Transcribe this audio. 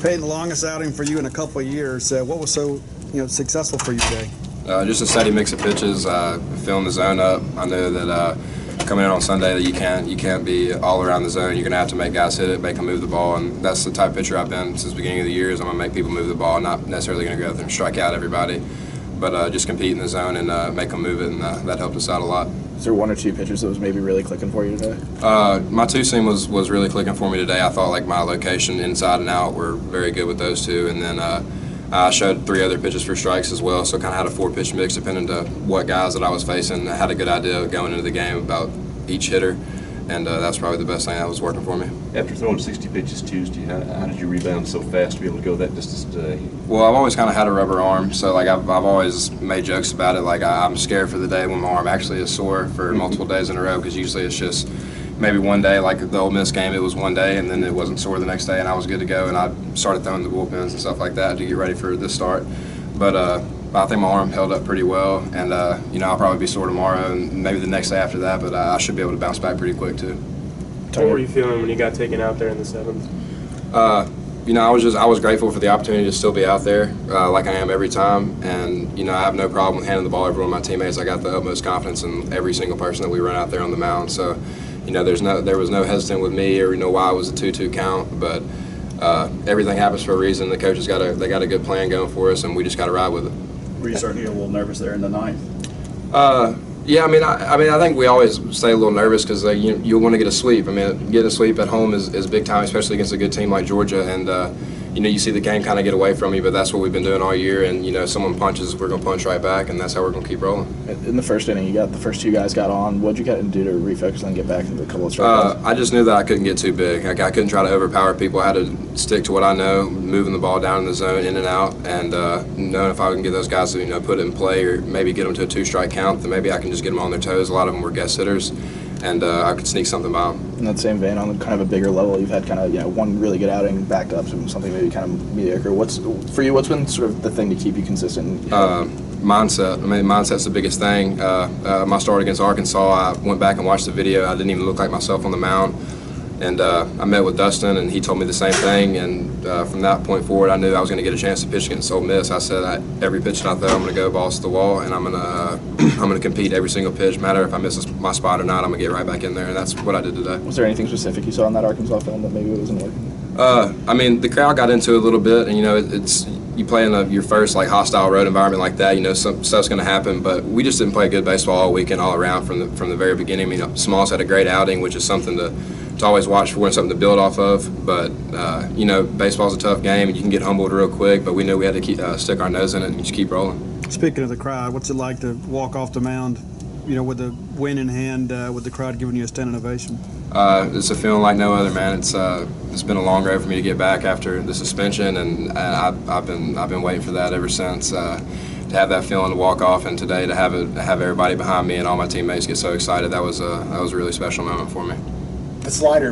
Peyton, the longest outing for you in a couple of years. What was so successful for you today? Just a steady mix of pitches, filling the zone up. I know that coming in on Sunday that you can't be all around the zone. You're going to have to make guys hit it, make them move the ball, and that's the type of pitcher I've been since the beginning of the year. Is I'm going to make people move the ball, not necessarily going to go out there and strike out everybody, but just compete in the zone and make them move it, and that helped us out a lot. Is there one or two pitchers that was maybe really clicking for you today? My two seam was really clicking for me today. I thought like my location inside and out were very good with those two, and then I showed 3 other pitches for strikes as well, so kind of had a 4-pitch mix depending on what guys that I was facing. I had a good idea going into the game about each hitter, and that's probably the best thing that was working for me. After throwing 60 pitches Tuesday, how did you rebound so fast to be able to go that distance today? Well, I've always kind of had a rubber arm, so like I've always made jokes about it. Like I'm scared for the day when my arm actually is sore for multiple days in a row, because usually it's just maybe one day, like the Ole Miss game, it was one day, and then it wasn't sore the next day, and I was good to go, and I started throwing the bullpens and stuff like that to get ready for this start. But I think my arm held up pretty well, and I'll probably be sore tomorrow and maybe the next day after that, but I should be able to bounce back pretty quick too. What were you feeling when you got taken out there in the 7th? I was grateful for the opportunity to still be out there like I am every time, and I have no problem with handing the ball over to one of my teammates. I got the utmost confidence in every single person that we run out there on the mound. So, there was no hesitant with me or why it was a 2-2 count, but everything happens for a reason. The coaches got a good plan going for us, and we just got to ride with it. Were you starting to get a little nervous there in the 9th? Yeah, I think we always stay a little nervous because you want to get a sweep. Getting a sweep at home is big time, especially against a good team like Georgia. And you see the game kind of get away from you, but that's what we've been doing all year. And someone punches, we're going to punch right back, and that's how we're going to keep rolling. In the first inning, the first 2 guys got on. What'd you kind of do to refocus and get back into a couple of strikeouts? I just knew that I couldn't get too big. I couldn't try to overpower people. I had to stick to what I know, moving the ball down in the zone, in and out, and knowing if I can get those guys to put it in play or maybe get them to a 2-strike count, then maybe I can just get them on their toes. A lot of them were guest hitters, and I could sneak something by them. In that same vein, on kind of a bigger level, you've had kind of one really good outing backed up to something maybe kind of mediocre. What's been sort of the thing to keep you consistent? Mindset. Mindset's the biggest thing. My start against Arkansas, I went back and watched the video. I didn't even look like myself on the mound. And I met with Dustin, and he told me the same thing. And from that point forward, I knew I was going to get a chance to pitch against Ole Miss. I said, every pitch that I throw, I'm going to go balls to the wall, and I'm going to compete every single pitch. No matter if I miss my spot or not, I'm going to get right back in there, and that's what I did today. Was there anything specific you saw in that Arkansas film that maybe it wasn't working? The crowd got into it a little bit, and it's you play in your first hostile road environment like that. Some stuff's going to happen, but we just didn't play good baseball all weekend, all around from the very beginning. Smalls had a great outing, which is something to always watch for and something to build off of. But baseball's a tough game, and you can get humbled real quick. But we knew we had to stick our nose in it and just keep rolling. Speaking of the crowd, what's it like to walk off the mound, with the win in hand, with the crowd giving you a standing ovation? It's a feeling like no other, man. It's been a long road for me to get back after the suspension, and I've been waiting for that ever since. To have that feeling to walk off, and today to have everybody behind me and all my teammates get so excited, that was a really special moment for me. The slider